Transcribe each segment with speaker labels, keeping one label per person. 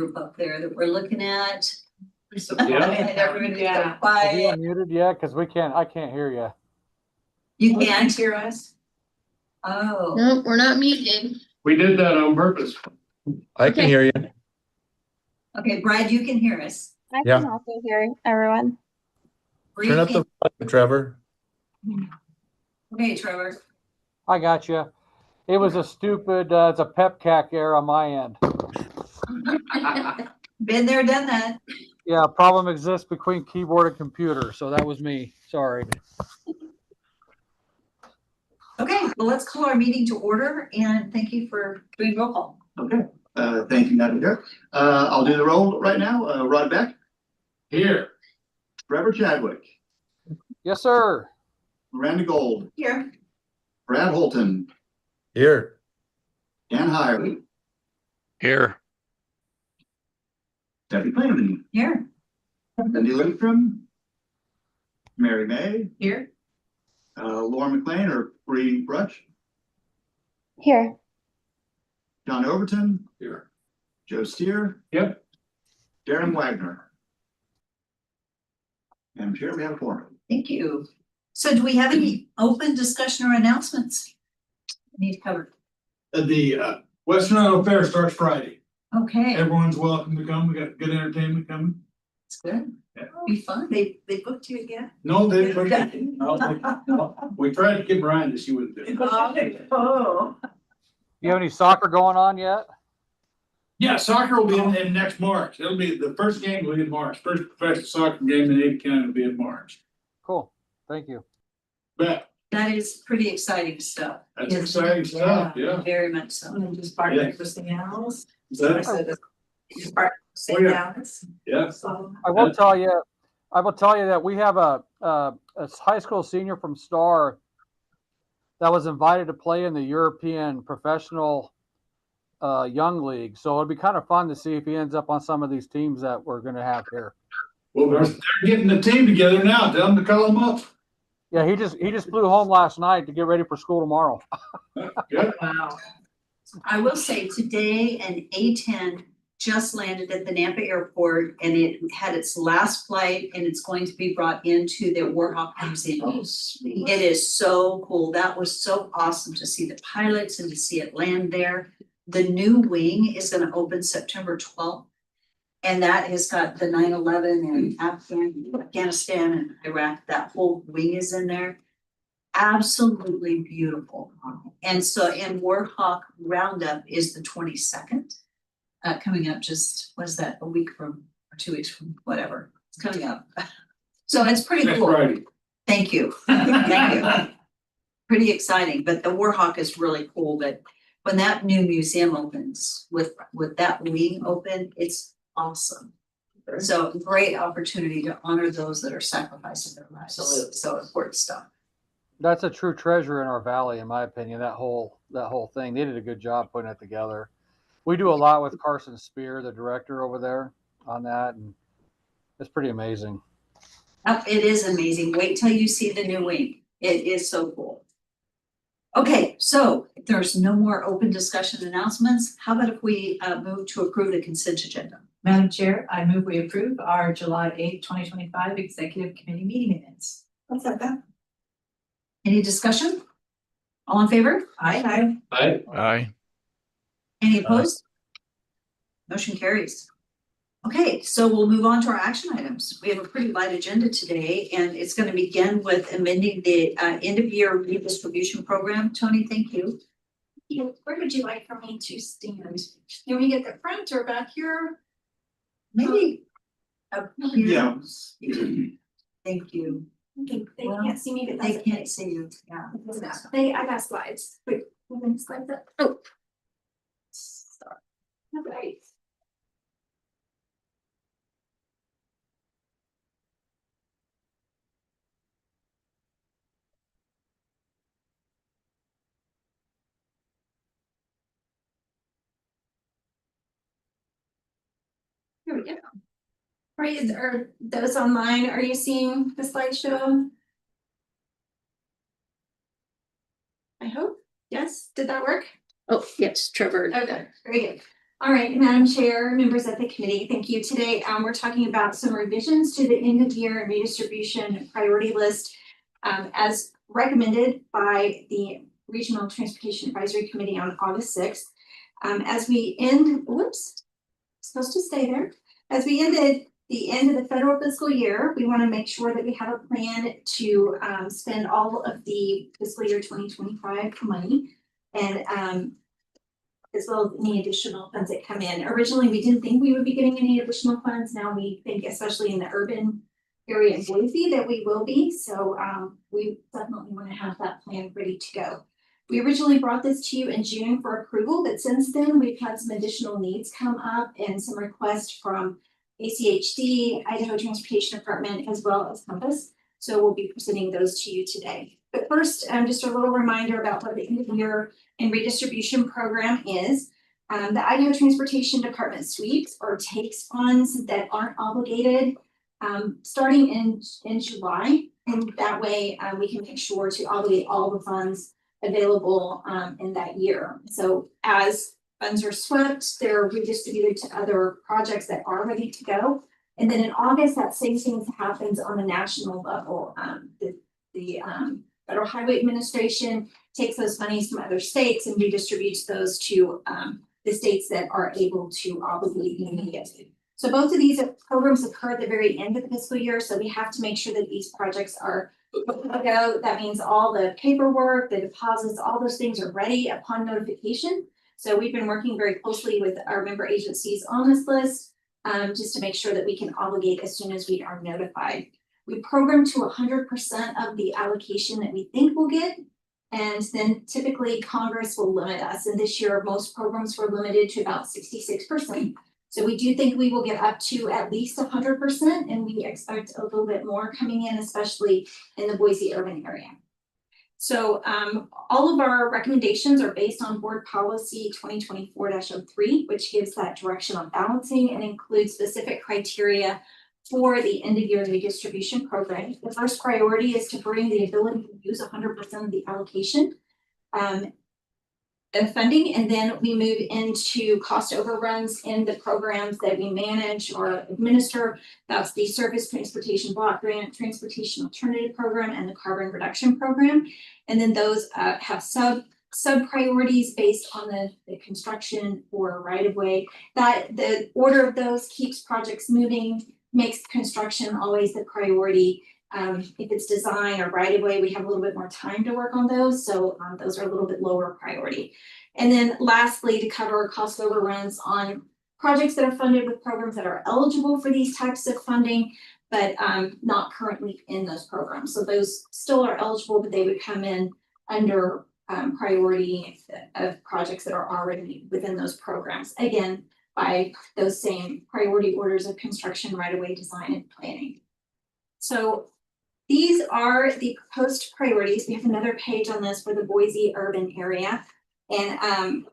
Speaker 1: group up there that we're looking at.
Speaker 2: Yeah.
Speaker 1: And everybody's
Speaker 3: Yeah.
Speaker 1: so
Speaker 4: Are you
Speaker 1: quiet.
Speaker 4: unmuted yet? Because I can't hear you.
Speaker 1: You can't
Speaker 3: hear us?
Speaker 1: Oh,
Speaker 5: No, we're not muted.
Speaker 2: We did that on purpose.
Speaker 6: I can hear you.
Speaker 1: okay, Brad, you can hear us.
Speaker 7: I
Speaker 6: Yeah.
Speaker 7: can also hear everyone.
Speaker 1: Bree
Speaker 6: Turn up
Speaker 1: can-
Speaker 6: the volume, Trevor.
Speaker 1: Okay, Trevor.
Speaker 4: I got you. It was a stupid, it's a pepcac error on my end.
Speaker 1: Been there, done that.
Speaker 4: Yeah, problem exists between keyboard and computer. So that was me. Sorry.
Speaker 1: Okay, well, let's call our meeting to order and thank you for doing roll call.
Speaker 8: Okay, thank you, Madam Chair. I'll do the roll right now. Rod Beck,
Speaker 2: Here.
Speaker 8: Trevor Chadwick,
Speaker 4: Yes, sir.
Speaker 8: Miranda Gold,
Speaker 1: Here.
Speaker 8: Brad Holton,
Speaker 6: Here.
Speaker 8: Dan Hire,
Speaker 6: Here.
Speaker 8: Debbie Clayman,
Speaker 1: Here.
Speaker 8: Cindy Lindstrom, Mary May,
Speaker 1: Here.
Speaker 8: Laura McLean or Bree Brutch,
Speaker 7: Here.
Speaker 8: John Overton,
Speaker 2: Here.
Speaker 8: Joe Steer.
Speaker 2: Yep.
Speaker 8: Darren Wagner. Madam Chair, we have a forum.
Speaker 1: Thank you. So do we have any open discussion or announcements? Need to cover.
Speaker 2: The Western Idaho Fair starts Friday.
Speaker 1: Okay,
Speaker 2: Everyone's welcome to come. We got good entertainment coming.
Speaker 1: that's good.
Speaker 2: Yeah.
Speaker 1: Be fun. They booked you again?
Speaker 2: No, they we tried to get Brian to see what it did.
Speaker 1: Oh.
Speaker 4: You have any soccer going on yet?
Speaker 2: Yeah, soccer will be in next March. It'll be the first game will be in March. First professional soccer game in Ada County will be in March.
Speaker 4: Cool. Thank you.
Speaker 2: But
Speaker 1: That is pretty exciting stuff.
Speaker 2: that's exciting stuff. Yeah.
Speaker 1: Very much so.
Speaker 3: And just partnering with the animals.
Speaker 2: That's-
Speaker 3: Just partnering with
Speaker 2: Oh, yeah.
Speaker 3: the animals.
Speaker 2: Yeah.
Speaker 3: So,
Speaker 4: I will tell you that we have a high school senior from Star that was invited to play in the European Professional Young League. So it'd be kind of fun to see if he ends up on some of these teams that we're going to have here.
Speaker 2: Well, they're getting the team together now. Tell them to call them up.
Speaker 4: Yeah, he just flew home last night to get ready for school tomorrow.
Speaker 2: Good.
Speaker 3: wow.
Speaker 1: I will say today an A-10 just landed at the Nampa airport and it had its last flight and it's going to be brought into the Warhawk Museum. It is so cool. That was so awesome to see the pilots and to see it land there. The new wing is gonna open September 12th. And that has got the 9/11 and Afghanistan and Iraq, that whole wing is in there. Absolutely beautiful. And so, and Warhawk Roundup is the 22nd. Coming up just, what is that, a week from, or 2 weeks from, whatever, it's coming up. So it's pretty
Speaker 2: Next
Speaker 1: cool.
Speaker 2: Friday.
Speaker 1: Thank you, thank you. Pretty exciting, but the Warhawk is really cool, but when that new museum opens with that wing open, it's awesome. So great opportunity to honor those that are sacrificing their lives.
Speaker 3: Absolutely.
Speaker 1: So important stuff.
Speaker 4: That's a true treasure in our valley, in my opinion. That whole thing. They did a good job putting it together. We do a lot with Carson Spear, the director over there, on that, and it's pretty amazing.
Speaker 1: It is amazing. Wait till you see the new wing. It is so cool. Okay, so if there's no more open discussion announcements, how about if we move to approve the consent agenda?
Speaker 3: Madam Chair, I move we approve our July 8th, 2025 Executive Committee meeting minutes.
Speaker 1: What's that? Any discussion? All in favor?
Speaker 3: Aye.
Speaker 6: Aye.
Speaker 1: Any opposed? Motion carries. Okay, so we'll move on to our action items. We have a pretty light agenda today, and it's going to begin with amending the end of year redistribution program. Tony, thank you.
Speaker 5: Where would you like for me to stand? Can we get the front or back here?
Speaker 1: Maybe up here.
Speaker 8: Yeah.
Speaker 1: Thank you.
Speaker 5: They
Speaker 1: Well,
Speaker 5: can't see me, but
Speaker 1: They
Speaker 5: that's
Speaker 1: can't
Speaker 5: okay.
Speaker 1: see you. Yeah.
Speaker 5: I got slides. Wait, let me slide that. Oh. Sorry. Okay. Here we go. Right, are those online, are you seeing the slideshow? I hope, yes, did that work?
Speaker 1: Oh, yes, Trevor.
Speaker 5: Okay, very good. All right, Madam Chair, members of the committee, thank you. Today, we're talking about some revisions to the end of year redistribution priority list as recommended by the Regional Transportation Advisory Committee on August 6th. As we end, supposed to stay there. As we ended the end of the federal fiscal year, we want to make sure that we have a plan to spend all of the fiscal year 2025 money and as well as any additional funds that come in. Originally, we didn't think we would be getting any additional funds. Now we think, especially in the urban area in Boise, that we will be. So we definitely want to have that plan ready to go. We originally brought this to you in June for approval, but since then we've had some additional needs come up and some requests from ACHD, Idaho Transportation Department, as well as Compass. So we'll be presenting those to you today. But first, just a little reminder about what the end of year and redistribution program is. The Idaho Transportation Department sweeps or takes funds that aren't obligated starting in July. And that way we can make sure to obligate all the funds available in that year. So as funds are swept, they're redistributed to other projects that are ready to go. And then in August, that same thing happens on a national level. The Federal Highway Administration takes those monies from other states and redistributes those to the states that are able to obligate immediately. So both of these programs occur at the very end of the fiscal year. So we have to make sure that these projects are ready to go. That means all the paperwork, the deposits, all those things are ready upon notification. So we've been working very closely with our member agencies on this list just to make sure that we can obligate as soon as we are notified. We program to 100% of the allocation that we think we'll get. And then typically Congress will limit us. And this year, most programs were limited to about 66%. So we do think we will get up to at least 100%. And we expect a little bit more coming in, especially in the Boise urban area. So all of our recommendations are based on Board Policy 2024-03, which gives that direction on balancing and includes specific criteria for the end of year redistribution program. The first priority is to bring the ability to use 100% of the allocation of funding, and then we move into cost overruns in the programs that we manage or administer. That's the Surface Transportation Block Grant, Transportation Alternative Program, and the Carbon Reduction Program. And then those have sub priorities based on the construction or right of way. That the order of those keeps projects moving, makes construction always the priority. If it's design or right of way, we have a little bit more time to work on those. So those are a little bit lower priority. And then lastly, to cover cost overruns on projects that are funded with programs that are eligible for these types of funding, but not currently in those programs. So those still are eligible, but they would come in under priority of projects that are already within those programs. Again, by those same priority orders of construction, right-of-way design and planning. So these are the proposed priorities. We have another page on this for the Boise urban area. And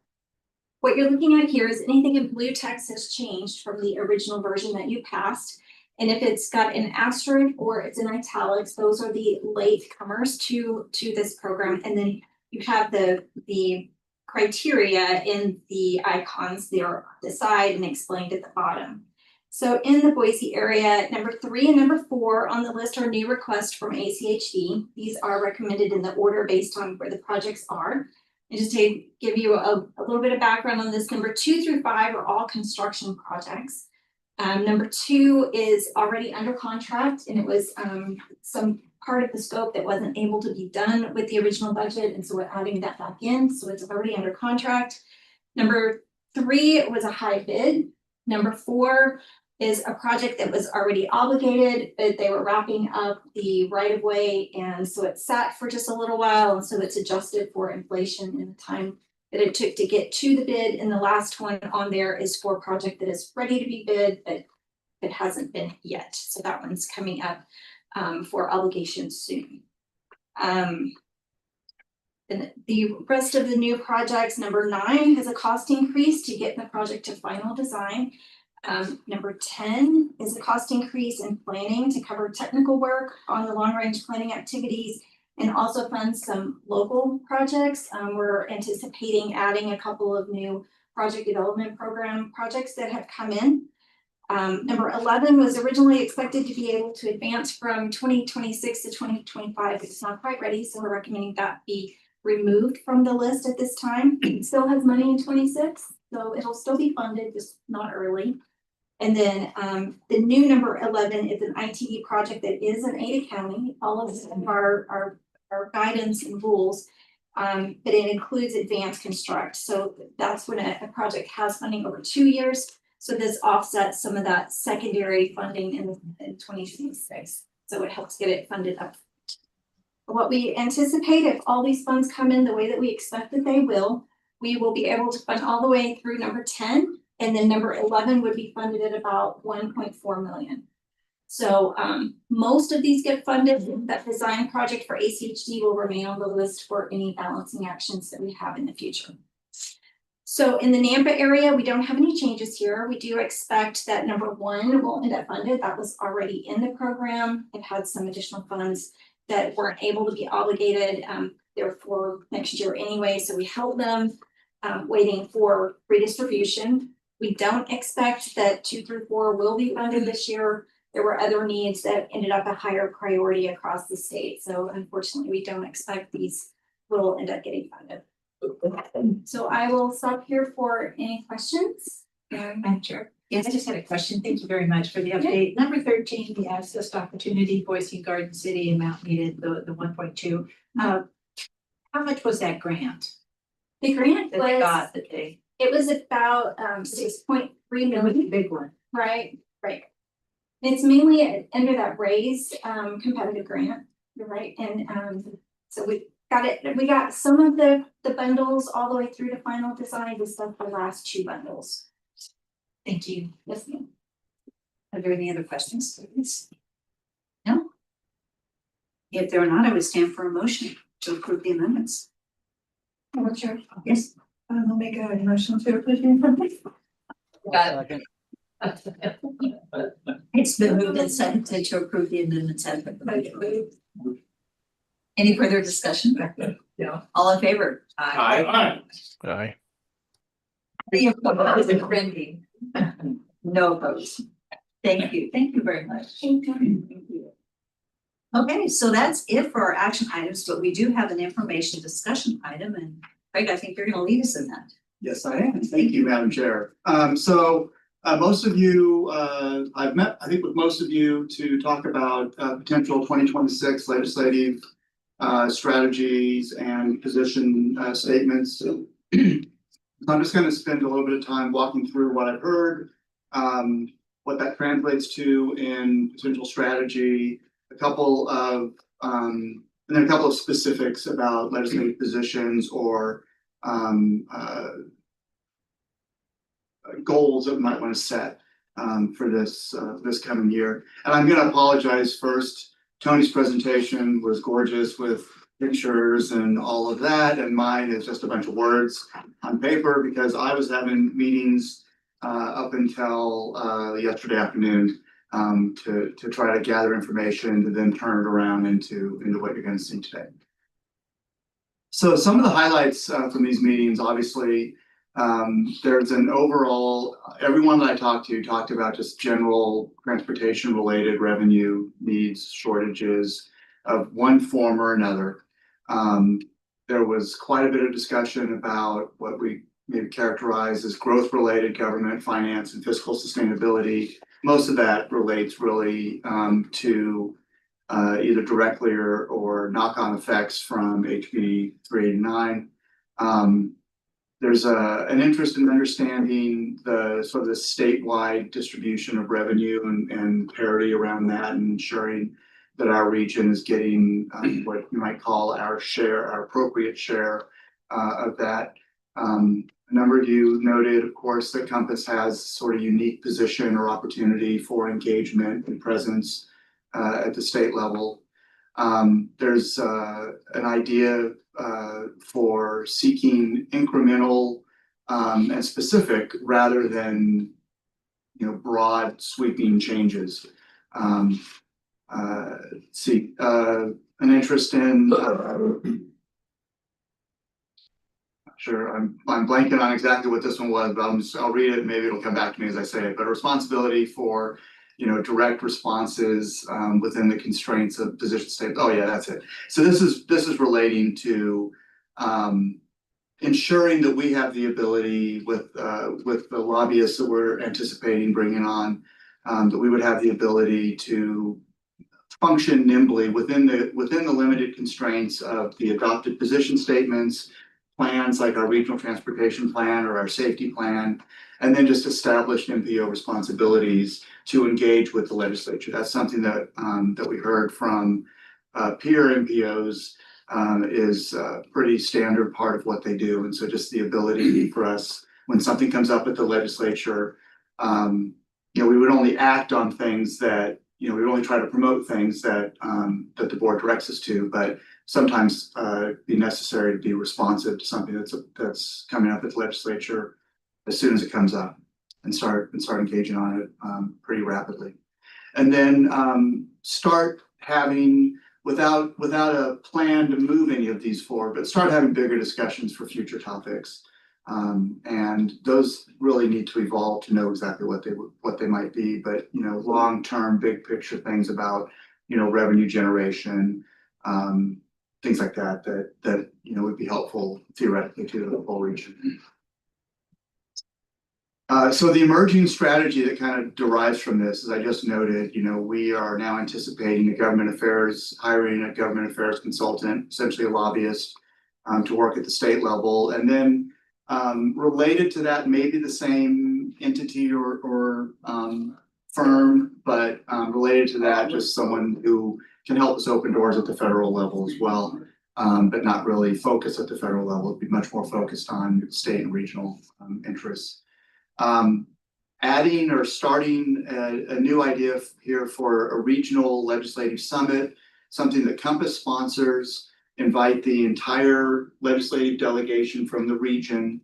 Speaker 5: what you're looking at here is anything in blue text has changed from the original version that you passed. And if it's got an asterisk or it's in italics, those are the late comers to this program. And then you have the criteria in the icons there on the side and explained at the bottom. So in the Boise area, number 3 and number 4 on the list are new requests from ACHD. These are recommended in the order based on where the projects are. And just to give you a little bit of background on this, number 2 through 5 are all construction projects. Number 2 is already under contract, and it was some part of the scope that wasn't able to be done with the original budget, and so we're adding that back in, so it's already under contract. Number 3 was a high bid. Number 4 is a project that was already obligated, but they were wrapping up the right of way, and so it sat for just a little while, and so it's adjusted for inflation and the time that it took to get to the bid. And the last one on there is for a project that is ready to be bid, but it hasn't been yet. So that one's coming up for obligation soon. And the rest of the new projects, number 9 has a cost increase to get the project to final design. Number 10 is a cost increase in planning to cover technical work on the long range planning activities and also fund some local projects. We're anticipating adding a couple of new project development program projects that have come in. Number 11 was originally expected to be able to advance from 2026 to 2025. It's not quite ready, so we're recommending that be removed from the list at this time. It still has money in 26, so it'll still be funded, just not early. And then the new number 11 is an ITD project that is in Ada County. All of our guidance and rules, but it includes advanced construct. So that's when a project has funding over 2 years. So this offsets some of that secondary funding in 2026. So it helps get it funded up. What we anticipate, if all these funds come in the way that we expect that they will, we will be able to fund all the way through number 10. And then number 11 would be funded at about 1.4 million. So most of these get funded. That design project for ACHD will remain on the list for any balancing actions that we have in the future. So in the Nampa area, we don't have any changes here. We do expect that number 1 will end up funded. That was already in the program. It had some additional funds that weren't able to be obligated. Therefore next year anyway. So we held them waiting for redistribution. We don't expect that 2 through 4 will be funded this year. There were other needs that ended up a higher priority across the state. So unfortunately, we don't expect these will end up getting funded. So I will stop here for any questions.
Speaker 3: Madam Chair. Yes, I just had a question. Thank you very much for the update. Number 13, the access to opportunity, Boise Garden City and Mount Needed, the 1.2. How much was that grant
Speaker 5: The grant
Speaker 3: that they got
Speaker 5: was,
Speaker 3: that they,
Speaker 5: it was about 6.3
Speaker 3: it was
Speaker 5: million,
Speaker 3: a big one.
Speaker 5: right? It's mainly under that raise competitive grant, you're right, and so we got it. We got some of the bundles all the way through to final design. We stuck the last 2 bundles.
Speaker 3: Thank you.
Speaker 5: Yes, ma'am.
Speaker 1: Are there any other questions? No? If there are not, I would stand for a motion to approve the amendments.
Speaker 3: Madam Chair.
Speaker 1: Yes.
Speaker 3: I'll make a motion to approve the amendment.
Speaker 4: Second.
Speaker 1: It's been moved and seconded to approve the amendments as recommended. Any further discussion?
Speaker 3: Yeah.
Speaker 1: All in favor?
Speaker 2: Aye.
Speaker 6: Aye.
Speaker 1: Any opposed?
Speaker 3: Friendly.
Speaker 1: No opposed. Thank you very much. Thank you. Okay, so that's it for our action items, but we do have an information discussion item, and Craig, I think you're gonna lead us in that.
Speaker 8: Yes, I am. Thank you, Madam Chair. Most of you, I've met, I think, with most of you to talk about potential 2026 legislative strategies and position statements. So I'm just going to spend a little bit of time walking through what I've heard, what that translates to in potential strategy, and then a couple of specifics about legislative positions or goals that we might want to set for this coming year. And I'm going to apologize first. Tony's presentation was gorgeous with pictures and all of that, and mine is just a bunch of words on paper because I was having meetings up until yesterday afternoon to try to gather information to then turn it around into what you're going to see today. So some of the highlights from these meetings, obviously, there's an overall, everyone that I talked about just general transportation related revenue needs, shortages of one form or another. There was quite a bit of discussion about what we maybe characterize as growth related government finance and fiscal sustainability. Most of that relates really to either directly or knock-on effects from HB 389. There's an interest in understanding the sort of the statewide distribution of revenue and parity around that, and ensuring that our region is getting what you might call our share, our appropriate share of that. A number of you noted, of course, that Compass has sort of unique position or opportunity for engagement and presence at the state level. There's an idea for seeking incremental and specific rather than broad sweeping changes. An interest in not sure, I'm blanking on exactly what this one was, but I'll read it, maybe it'll come back to me as I say it, but a responsibility for, direct responses, within the constraints of position statements. Oh yeah, that's it. So this is relating to, ensuring that we have the ability with the lobbyists that we're anticipating bringing on, that we would have the ability to function nimbly within the limited constraints of the adopted position statements, plans like our regional transportation plan or our safety plan, and then just established MPO responsibilities to engage with the legislature. That's something that that we heard from peer MPOs, is a pretty standard part of what they do. And so just the ability for us, when something comes up at the legislature, we would only act on things that, we would only try to promote things that that the board directs us to, but sometimes be necessary to be responsive to something that's coming up at the legislature as soon as it comes up and start engaging on it pretty rapidly. And then start having, without a plan to move any of these forward, but start having bigger discussions for future topics. And those really need to evolve to know exactly what they might be, but long-term, big picture things about revenue generation, things like that would be helpful theoretically to the whole region. So the emerging strategy that kind of derives from this, as I just noted, we are now anticipating hiring a government affairs consultant, essentially a lobbyist, to work at the state level, and then related to that, maybe the same entity or firm, but related to that, just someone who can help us open doors at the federal level as well, but not really focus at the federal level. It'd be much more focused on state and regional interests. Adding or starting a new idea here for a regional legislative summit, something that Compass sponsors, invite the entire legislative delegation from the region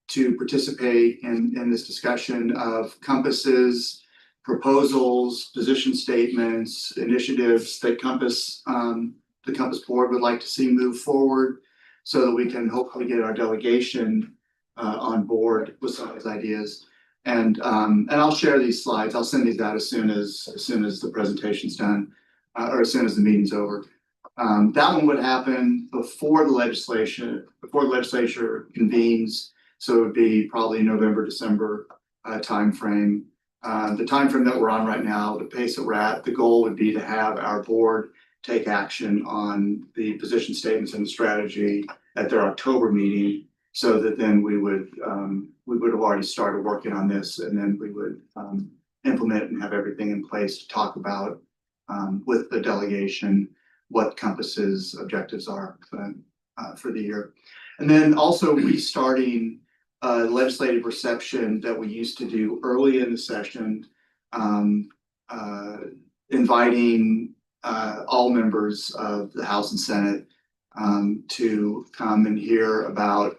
Speaker 8: to participate in this discussion of Compass's proposals, position statements, initiatives that the Compass board would like to see move forward, so that we can hopefully get our delegation on board with some of these ideas. And I'll share these slides. I'll send these out as soon as the presentation's done, or as soon as the meeting's over. That one would happen before the legislature convenes, so it would be probably November, December timeframe. The timeframe that we're on right now, the pace that we're at, the goal would be to have our board take action on the position statements and the strategy at their October meeting, so that then we would have already started working on this, and then we would implement and have everything in place to talk about with the delegation what Compass's objectives are for the year. And then also restarting legislative reception that we used to do early in the session, inviting all members of the House and Senate to come and hear about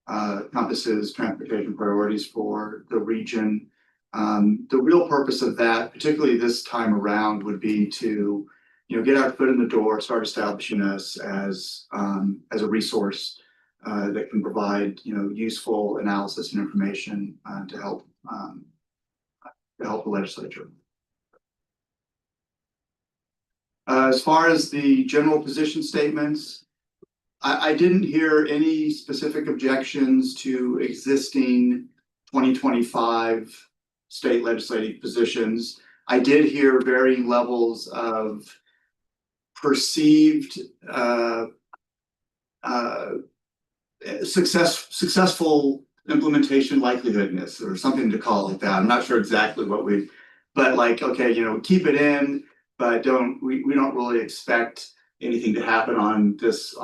Speaker 8: Compass's transportation priorities for the region. The real purpose of that, particularly this time around, would be to get our foot in the door, start establishing us as a resource that can provide useful analysis and information to help the legislature. As far as the general position statements, I didn't hear any specific objections to existing 2025 state legislative positions. I did hear varying levels of perceived successful implementation likelihoodness, or something to call it that. I'm not sure exactly but like, okay, keep it in, but we don't really expect anything to happen on this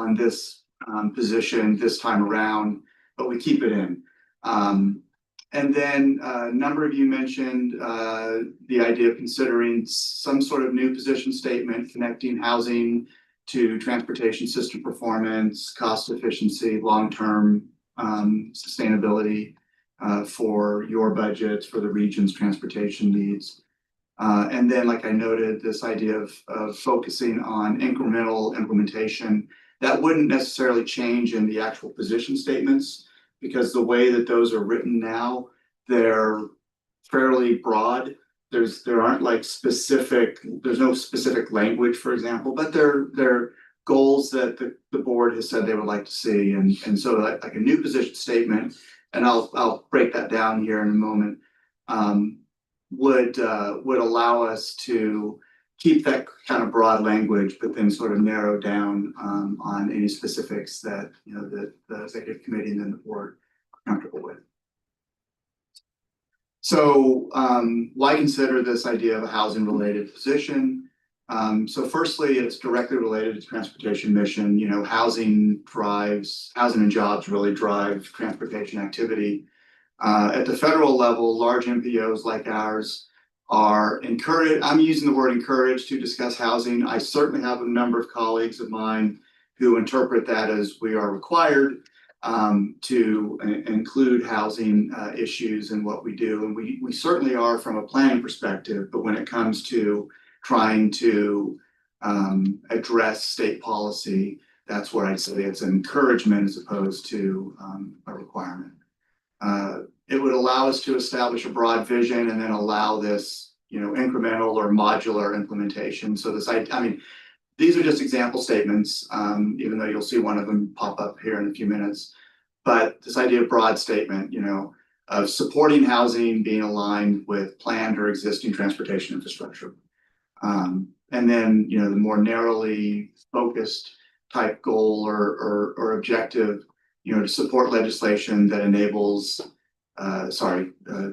Speaker 8: position this time around, but we keep it in. And then a number of you mentioned the idea of considering some sort of new position statement connecting housing to transportation system performance, cost efficiency, long-term sustainability for your budgets, for the region's transportation needs. And then, like I noted, this idea of focusing on incremental implementation That wouldn't necessarily change in the actual position statements, because the way that those are written now, they're fairly broad. There aren't like there's no specific language, for example, but they're goals that the board has said they would like to see. And so like a new position statement, and I'll break that down here in a moment, would allow us to keep that kind of broad language, but then sort of narrow down on any specifics that, you know, the executive committee and then the board are comfortable with. So why consider this idea of a housing related position? So firstly, it's directly related to transportation mission. You know, housing and jobs really drive transportation activity. At the federal level, large MPOs like ours are encouraged, I'm using the word encouraged, to discuss housing. I certainly have a number of colleagues of mine who interpret that as we are required to include housing issues in what we do. And we certainly are from a planning perspective, but when it comes to trying to address state policy, that's where I'd say it's an encouragement as opposed to a requirement. It would allow us to establish a broad vision and then allow this, you know, incremental or modular implementation. So this, I mean, these are just example statements, even though you'll see one of them pop up here in a few minutes. But this idea of broad statement, you know, of supporting housing being aligned with planned or existing transportation infrastructure. And then, you know, the more narrowly focused type goal or objective, you know, to support legislation that enables,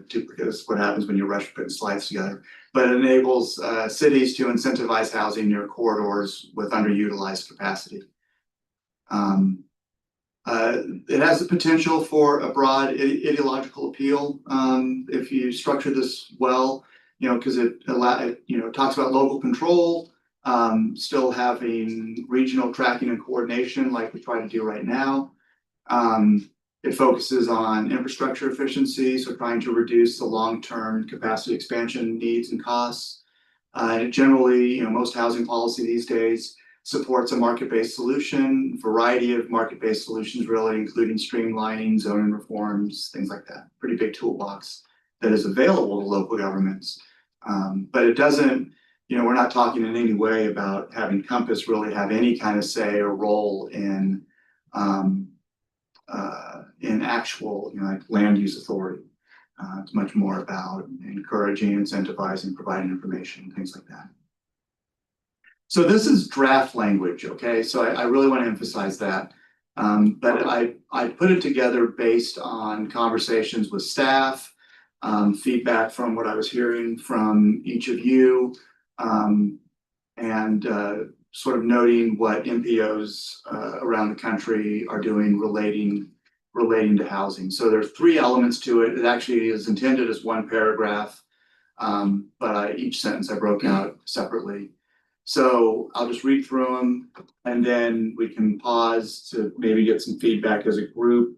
Speaker 8: duplicate is what happens when you rush putting slides together, but it enables cities to incentivize housing near corridors with underutilized capacity. It has the potential for a broad ideological appeal if you structure this well, you know, because it talks about local control, still having regional tracking and coordination like we try to do right now. It focuses on infrastructure efficiency, so trying to reduce the long-term capacity expansion needs and costs. Generally, you know, most housing policy these days supports a market-based solution, variety of market-based solutions, really, including streamlining, zoning reforms, things like that. Pretty big toolbox that is available to local governments. But it doesn't, you know, we're not talking in any way about having Compass really have any kind of say or role in actual, you know, like land use authority. It's much more about encouraging, incentivizing, providing information, things like that. So this is draft language, okay? So I really want to emphasize that. But I put it together based on conversations with staff, feedback from what I was hearing from each of you, and sort of noting what MPOs around the country are doing relating to housing. So there's 3 elements to it. It actually is intended as one paragraph, but each sentence I broke out separately. So I'll just read through them and then we can pause to maybe get some feedback as a group.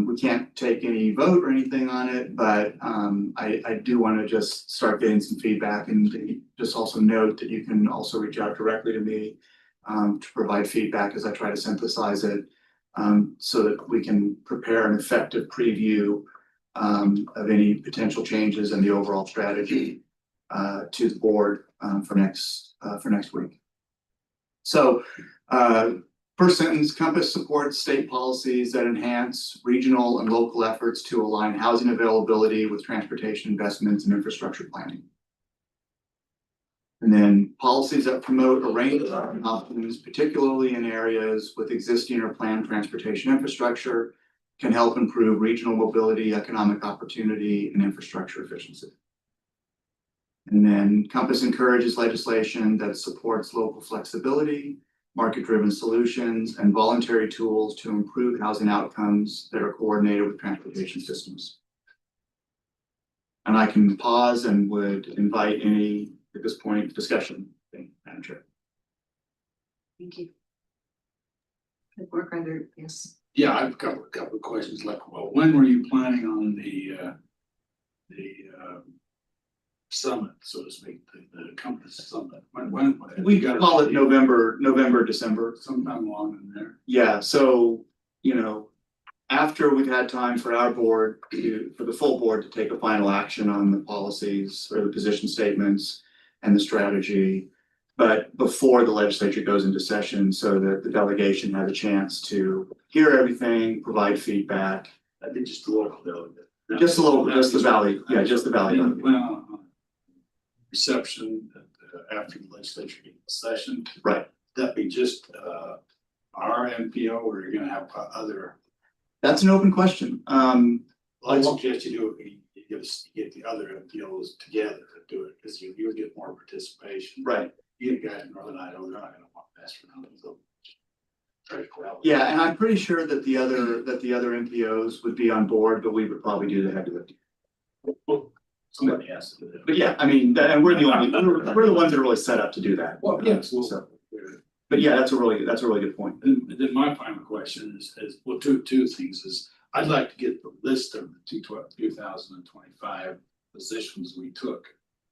Speaker 8: We can't take any vote or anything on it, but I do want to just start getting some feedback, and just also note that you can also reach out directly to me to provide feedback as I try to synthesize it, so that we can prepare an effective preview of any potential changes in the overall strategy to the board for next week. So first sentence, Compass supports state policies that enhance regional and local efforts to align housing availability with transportation investments and infrastructure planning. And then policies that promote a range of options, particularly in areas with existing or planned transportation infrastructure, can help improve regional mobility, economic opportunity, and infrastructure efficiency. And then Compass encourages legislation that supports local flexibility, market-driven solutions, and voluntary tools to improve housing outcomes that are coordinated with transportation systems. And I can pause and would invite any, at this point, discussion. Madam Chair.
Speaker 1: Thank you. Good work, either, yes.
Speaker 2: Yeah, I've got a couple of questions. Like, well, when were you planning on the summit, so to speak, the Compass Summit? When?
Speaker 8: We call it November, December.
Speaker 2: Sometime along in there.
Speaker 8: Yeah, so, you know, after we've had time for our board for the full board to take a final action on the policies or the position statements and the strategy. But before the legislature goes into session, so that the delegation has a chance to hear everything, provide feedback.
Speaker 2: I think just a little delegate.
Speaker 8: Just a little, just the valley, yeah, just the valley.
Speaker 2: Well, reception after the legislature gets in session.
Speaker 8: Right.
Speaker 2: That be just our MPO, or you're gonna have other?
Speaker 8: That's an open question.
Speaker 2: I suggest you get the other MPOs together to do it, because you'll get more participation.
Speaker 8: Right.
Speaker 2: You guys in Northern Idaho, they're not gonna want that for nothing, so.
Speaker 8: Yeah, and I'm pretty sure that the other MPOs would be on board, but we would probably do the heavy lifting.
Speaker 2: Somebody has to do that.
Speaker 8: But yeah, I mean, and we're the ones that are really set up to do that.
Speaker 2: Well, yes,
Speaker 8: So, but yeah, that's a really good point.
Speaker 2: And then my final question is well, two things is, I'd like to get the list of the 2025 positions we took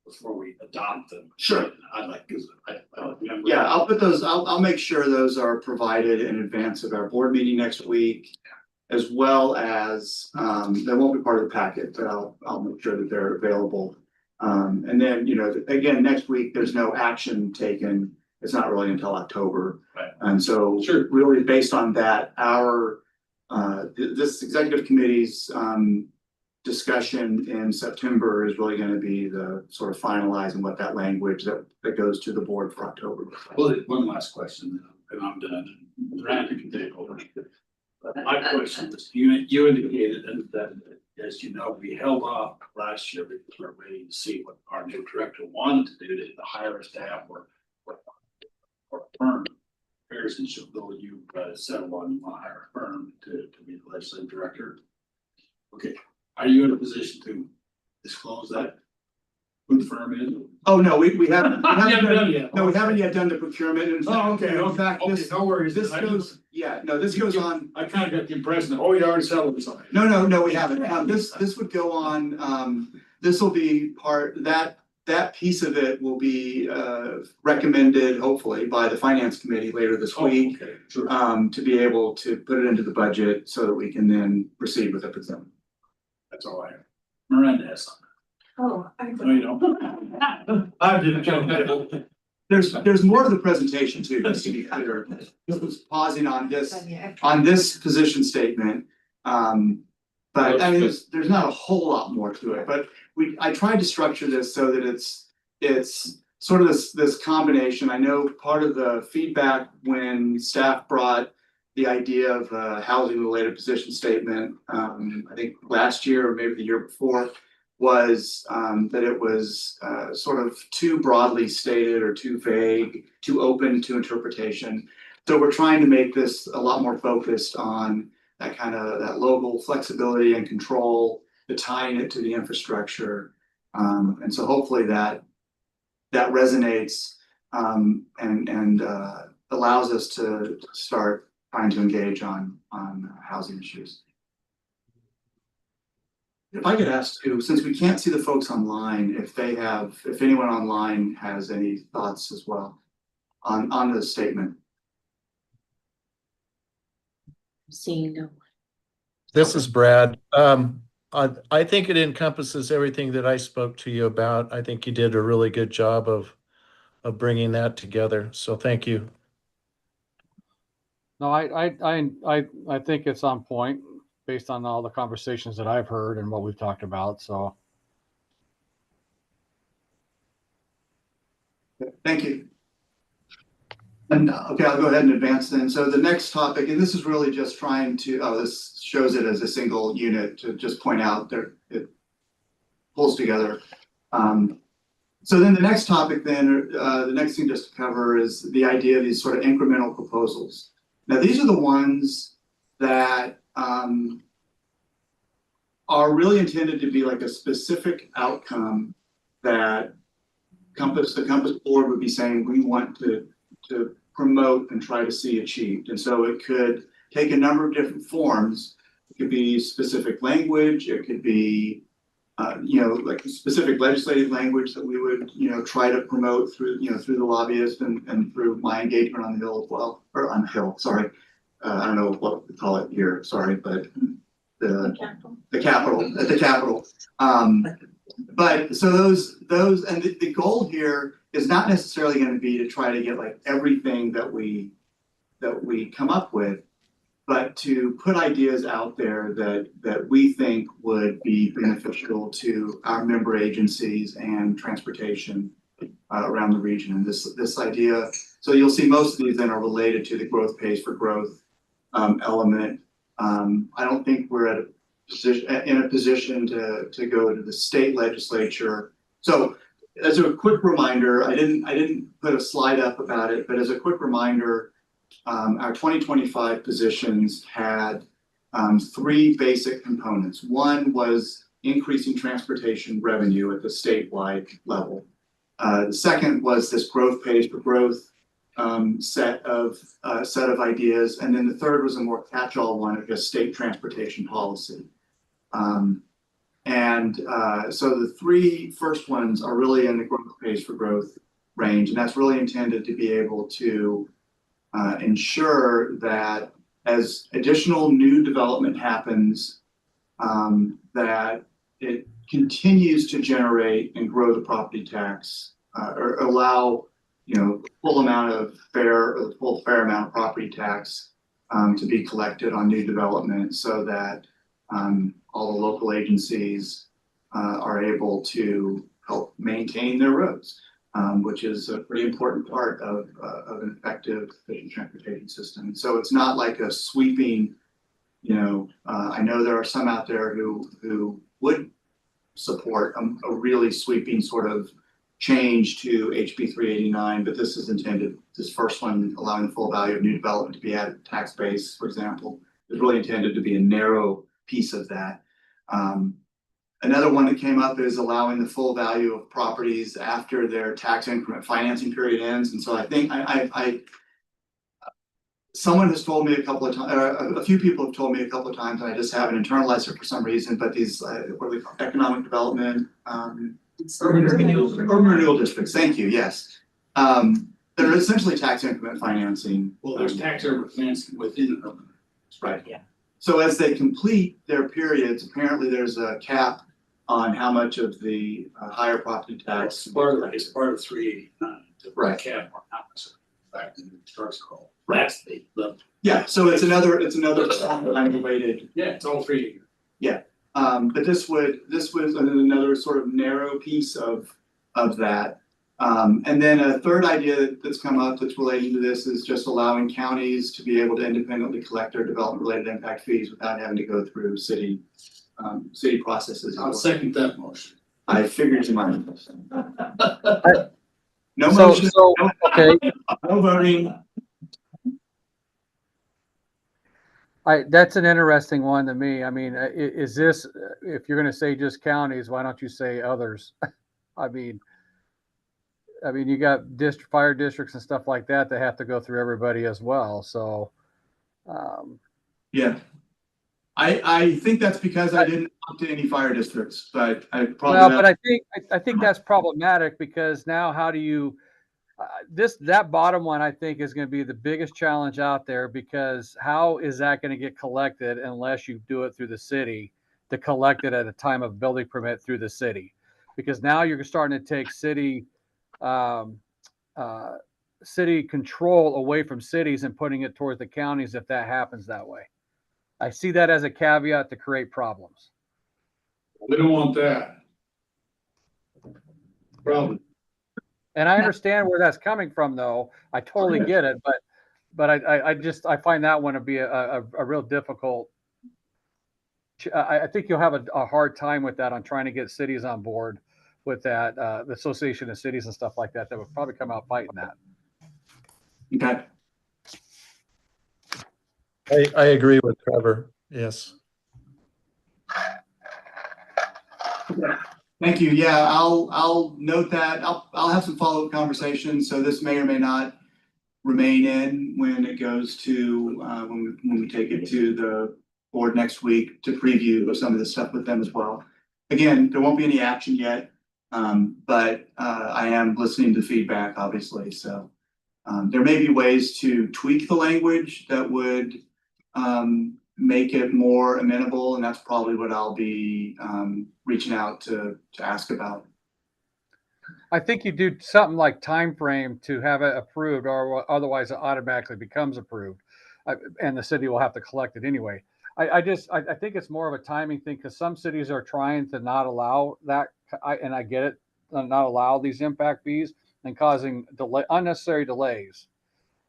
Speaker 2: before we adopt them.
Speaker 8: Sure.
Speaker 2: I'd like, because I remember.
Speaker 8: Yeah, I'll put those, I'll make sure those are provided in advance of our board meeting next week. As well as, they won't be part of the packet, but I'll make sure that they're available. And then, you know, again, next week, there's no action taken. It's not really until October.
Speaker 2: Right.
Speaker 8: And so
Speaker 2: Sure.
Speaker 8: really based on that, our, this executive committee's, discussion in September is really going to be the sort of finalizing what that language that goes to the board for October.
Speaker 2: Well, one last question, and I'm done. Randy can take over. My question is, you indicated that, as you know, we held off last year because we're waiting to see what our new director wanted to do to hire a staff or a firm. Harrison, you settled on, you want to hire a firm to be the legislative director. Okay, are you in a position to disclose that? Who the firm is?
Speaker 8: Oh, no, we haven't.
Speaker 2: You haven't done it yet.
Speaker 8: No, we haven't yet done the procurement. In fact,
Speaker 2: Okay,
Speaker 8: this,
Speaker 2: no worries.
Speaker 8: this goes, yeah, no, this goes on.
Speaker 2: I kind of got the impression that, oh, you already settled or something.
Speaker 8: No, we haven't. This would go on, this will be that piece of it will be, recommended hopefully by the finance committee later this week.
Speaker 2: Okay, sure.
Speaker 8: To be able to put it into the budget so that we can then proceed with the procurement.
Speaker 2: That's all I have. Miranda has something.
Speaker 5: Oh,
Speaker 2: No, you don't. I didn't.
Speaker 8: There's more to the presentation too, just to be clear. This was pausing on this position statement. But I mean, there's not a whole lot more to it, but I tried to structure this so that it's sort of this combination. I know part of the feedback when staff brought the idea of a housing related position statement, I think last year or maybe the year before, was that it was sort of too broadly stated or too vague, too open to interpretation. So we're trying to make this a lot more focused on that local flexibility and control, the tying it to the infrastructure. And so hopefully that resonates and allows us to start trying to engage on housing issues. If I could ask too, since we can't see the folks online, if anyone online has any thoughts as well on the statement.
Speaker 9: Seeing no one.
Speaker 6: This is Brad. I think it encompasses everything that I spoke to you about. I think you did a really good job of bringing that together. So thank you.
Speaker 4: No, I think it's on point based on all the conversations that I've heard and what we've talked about. So.
Speaker 8: Thank you. And okay, I'll go ahead and advance then. So the next topic, and this is really just trying to, this shows it as a single unit to just point out that it pulls together. So then the next topic then, the next thing just to cover is the idea of these sort of incremental proposals. Now, these are the ones that are really intended to be like a specific outcome that the Compass board would be saying we want to promote and try to see achieved. And so it could take a number of different forms. It could be specific language, it could be like specific legislative language that we would, try to promote through, through the lobbyists and through my engagement on the Hill as well, or on the Hill, sorry. I don't know what we call it here, sorry, but the Capitol. But so those, and the goal here is not necessarily going to be to try to get like everything that we come up with, but to put ideas out there that we think would be beneficial to our member agencies and transportation around the region. And this idea, so you'll see most of these then are related to the growth pays for growth element. I don't think we're in a position to go to the state legislature. So as a quick reminder, I didn't put a slide up about it, but as a quick reminder, our 2025 positions had three basic components. One was increasing transportation revenue at the statewide level. The second was this growth pays for growth set of ideas, and then the third was a more catch-all one of just state transportation policy. So the three first ones are really in the growth pays for growth range, and that's really intended to be able to ensure that as additional new development happens, that it continues to generate and grow the property tax, or allow, full amount of full fair amount of property tax to be collected on new development, so that all the local agencies are able to help maintain their roads. Which is a pretty important part of an effective efficient transportation system. So it's not like a sweeping, I know there are some out there who would support a really sweeping sort of change to HB 389, but this is intended, this first one, allowing the full value of new development to be added to tax base, for example, is really intended to be a narrow piece of that. Another one that came up is allowing the full value of properties after their tax increment financing period ends. And so I think someone has told me a couple of times, a few people have told me a couple of times, and I just haven't internalized it for some reason, but these, what do we call economic development, urban renewal districts, thank you, yes. They're essentially tax increment financing.
Speaker 2: Well, there's tax increment financing within urban.
Speaker 8: Right.
Speaker 3: Yeah.
Speaker 8: So as they complete their periods, apparently there's a cap on how much of the higher property tax.
Speaker 2: It's part of 389.
Speaker 8: Right.
Speaker 2: Cap on how much back in the starts call.
Speaker 8: Right.
Speaker 2: That's the level.
Speaker 8: Yeah, so it's another related.
Speaker 2: Yeah, it's all three.
Speaker 8: But this was another sort of narrow piece of that. And then a third idea that's come up that's relating to this is just allowing counties to be able to independently collect their development related impact fees without having to go through city processes.
Speaker 2: I'll second that motion.
Speaker 8: I figured you might. No
Speaker 4: So,
Speaker 8: motion,
Speaker 4: okay,
Speaker 8: no voting.
Speaker 4: that's an interesting one to me. I mean, is this, if you're going to say just counties, why don't you say others? I mean, you got fire districts and stuff like that that have to go through everybody as well. So,
Speaker 8: Yeah. I think that's because I didn't talk to any fire districts, but I probably.
Speaker 4: but I think that's problematic, because now how do you, that bottom one, I think, is going to be the biggest challenge out there, because how is that going to get collected unless you do it through the city, to collect it at a time of building permit through the city? Because now you're starting to take city control away from cities and putting it towards the counties if that happens that way. I see that as a caveat to create problems.
Speaker 2: We don't want that. Problem.
Speaker 4: And I understand where that's coming from, though. I totally get it, but I find that one to be a real difficult. I think you'll have a hard time with that, on trying to get cities on board with that, the Association of Cities and stuff like that would probably come out fighting that.
Speaker 8: Okay.
Speaker 6: I agree with Trevor. Yes.
Speaker 8: Thank you. Yeah, I'll note that. I'll have some follow-up conversations. So this may or may not remain in when it goes to when we take it to the board next week to preview some of this stuff with them as well. again, there won't be any action yet. But I am listening to feedback, obviously, so. There may be ways to tweak the language that would make it more amenable, and that's probably what I'll be reaching out to ask about.
Speaker 4: I think you do something like time frame to have it approved, or otherwise it automatically becomes approved, and the city will have to collect it anyway. I think it's more of a timing thing because some cities are trying to not allow that, and I get it, not allow these impact fees and causing unnecessary delays.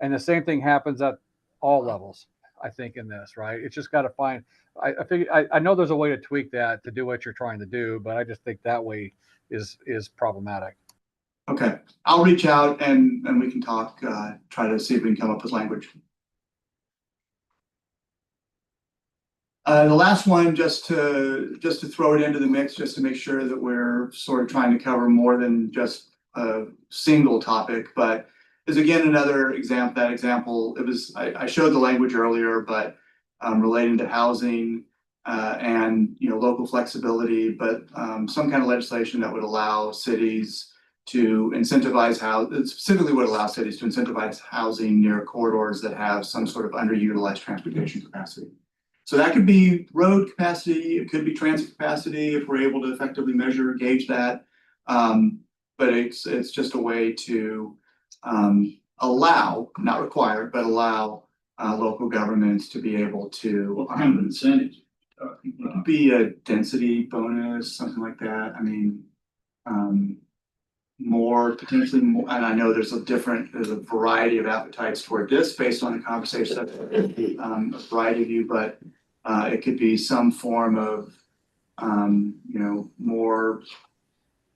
Speaker 4: And the same thing happens at all levels, I think, in this, right? It's just got to find. I know there's a way to tweak that to do what you're trying to do, but I just think that way is problematic.
Speaker 8: Okay, I'll reach out and we can talk, try to see if we can come up with language. The last one, just to throw it into the mix, just to make sure that we're sort of trying to cover more than just a single topic, but is again another example. That example, it was I showed the language earlier, but relating to housing and local flexibility, but some kind of legislation that would allow cities to incentivize specifically would allow cities to incentivize housing near corridors that have some sort of underutilized transportation capacity. So that could be road capacity, it could be transit capacity if we're able to effectively measure or gauge that. But it's just a way to allow, not require, but allow local governments to be able to.
Speaker 2: What kind of incentives?
Speaker 8: It could be a density bonus, something like that. I mean, potentially more, and I know there's a variety of appetites toward this based on the conversation, a variety of you, but it could be some form of, more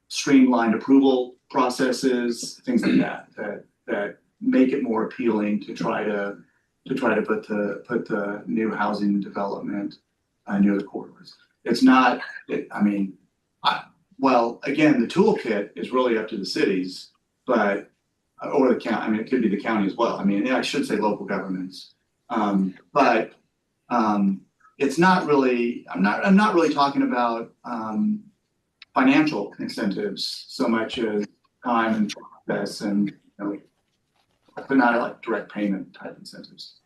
Speaker 8: streamlined approval processes, things like that make it more appealing to try to put the new housing development near the corridors. It's not, well, again, the toolkit is really up to the cities, but or the county. I mean, it could be the county as well. I mean, I should say local governments, but it's not really. I'm not really talking about financial incentives so much as time and process, and but not like direct payment type incentives.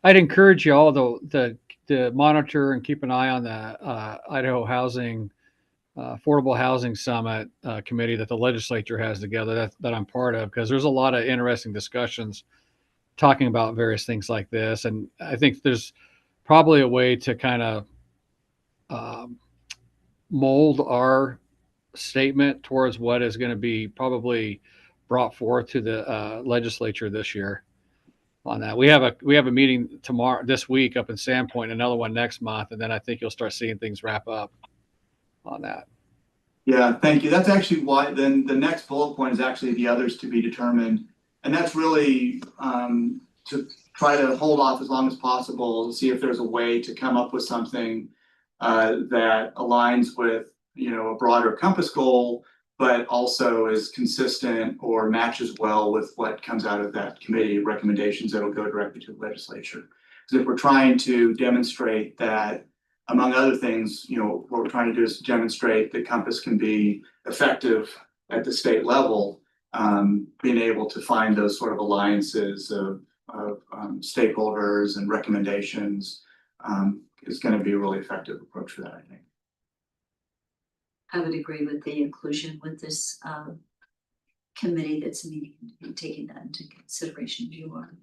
Speaker 4: I'd encourage you all to monitor and keep an eye on the Idaho Housing Affordable Housing Summit committee that the legislature has together that I'm part of, because there's a lot of interesting discussions talking about various things like this. And I think there's probably a way to kind of mold our statement towards what is going to be probably brought forth to the legislature this year on that. We have a meeting this week up in Sandpoint, another one next month, and then I think you'll start seeing things wrap up on that.
Speaker 8: Yeah, thank you. That's actually why then the next bullet point is actually the others to be determined. And that's really to try to hold off as long as possible to see if there's a way to come up with something that aligns with, a broader compass goal, but also is consistent or matches well with what comes out of that committee recommendations that'll go directly to the legislature. Because if we're trying to demonstrate that, among other things, what we're trying to do is demonstrate that Compass can be effective at the state level, being able to find those sort of alliances of stakeholders and recommendations is going to be a really effective approach for that, I think.
Speaker 1: I would agree with the inclusion with this committee that's meeting and taking that into consideration. You are.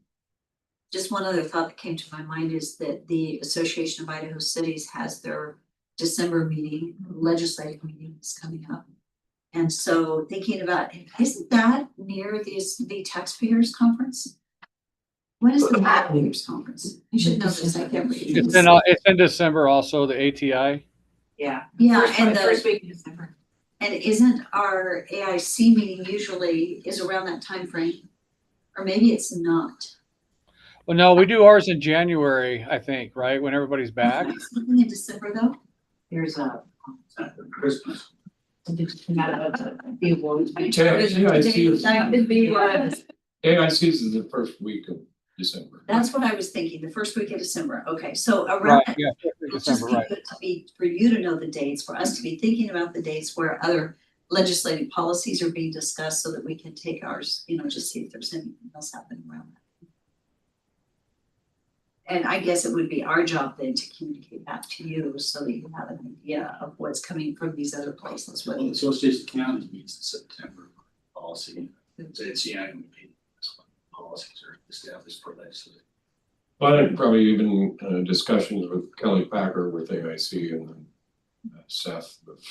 Speaker 1: Just one other thought that came to my mind is that the Association of Idaho Cities has their December meeting, legislative meeting is coming up. And so thinking about, isn't that near the taxpayers conference? What is the taxpayers conference? You should know this. I can't read.
Speaker 4: It's in December also, the ATI.
Speaker 3: Yeah.
Speaker 1: Yeah, and
Speaker 3: First week in December.
Speaker 1: And isn't our AIC meeting usually is around that time frame? Or maybe it's not.
Speaker 4: Well, no, we do ours in January, I think, right? When everybody's back.
Speaker 1: Something in December though?
Speaker 3: There's a
Speaker 2: Christmas. AICs is the first week of December.
Speaker 1: That's what I was thinking, the first week of December. Okay, so
Speaker 4: Right,
Speaker 1: around
Speaker 4: yeah.
Speaker 1: It's just
Speaker 4: December, right?
Speaker 1: good to be, for you to know the dates, for us to be thinking about the dates where other legislative policies are being discussed so that we can take ours, just see if there's anything else happening around that. And I guess it would be our job then to communicate back to you so that you have an idea of what's coming from these other places.
Speaker 2: Well, the Association of Counties meets in September, policy, it's the annual meeting, that's when policies are established for legislature.
Speaker 10: Well, I think probably even discussions with Kelly Packer with AIC and then Seth with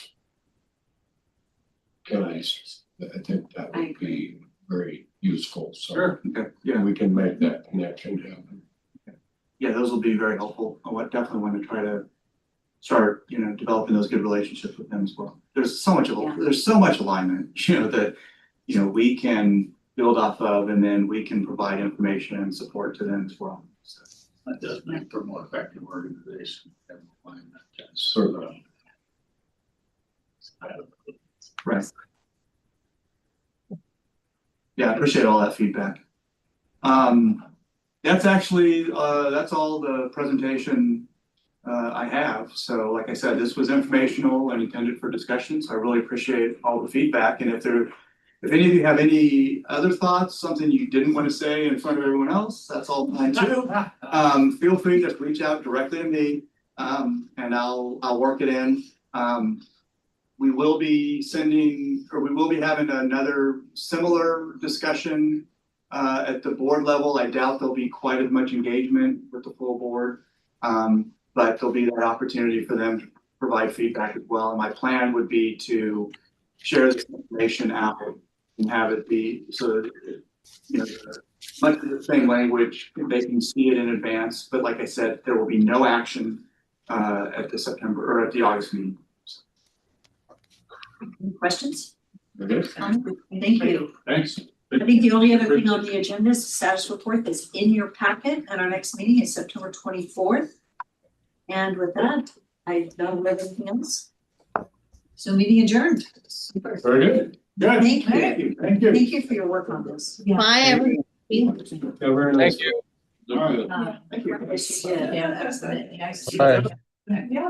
Speaker 10: counties. I think that would be very useful, so.
Speaker 2: Sure.
Speaker 8: Okay, yeah,
Speaker 10: We can make that connection happen.
Speaker 8: yeah, those will be very helpful. I definitely want to try to start, developing those good relationships with them as well. There's so much alignment, that, we can build off of, and then we can provide information and support to them as well. So,
Speaker 2: That does make for a more effective organization.
Speaker 10: Sort of.
Speaker 8: right. Yeah, I appreciate all that feedback. That's actually, that's all the presentation I have. So like I said, this was informational and intended for discussion. So I really appreciate all the feedback. And if any of you have any other thoughts, something you didn't want to say in front of everyone else, that's all fine too. Feel free to reach out directly to me, and I'll work it in. We will be having another similar discussion at the board level. I doubt there'll be quite as much engagement with the full board, but there'll be that opportunity for them to provide feedback as well. And my plan would be to share this information out and have it be so that, much of the same language, they can see it in advance. But like I said, there will be no action at the September or at the August meeting.
Speaker 1: Any questions?
Speaker 10: Okay.
Speaker 1: Thank you.
Speaker 2: Thanks.
Speaker 1: I think the only other thing on the agenda is the status report that's in your packet, and our next meeting is September 24th. And with that, I don't have anything else. So meeting adjourned.
Speaker 10: Very good.
Speaker 2: Good.
Speaker 1: Thank you.
Speaker 2: Thank you. Thank you.
Speaker 1: Thank you for your work on this.
Speaker 9: Bye, everyone.
Speaker 10: Yeah, very nice.
Speaker 4: Thank you.
Speaker 10: All right.
Speaker 2: Thank you.
Speaker 1: Yeah,
Speaker 3: Yeah, that's the.
Speaker 4: Bye.
Speaker 3: Yeah.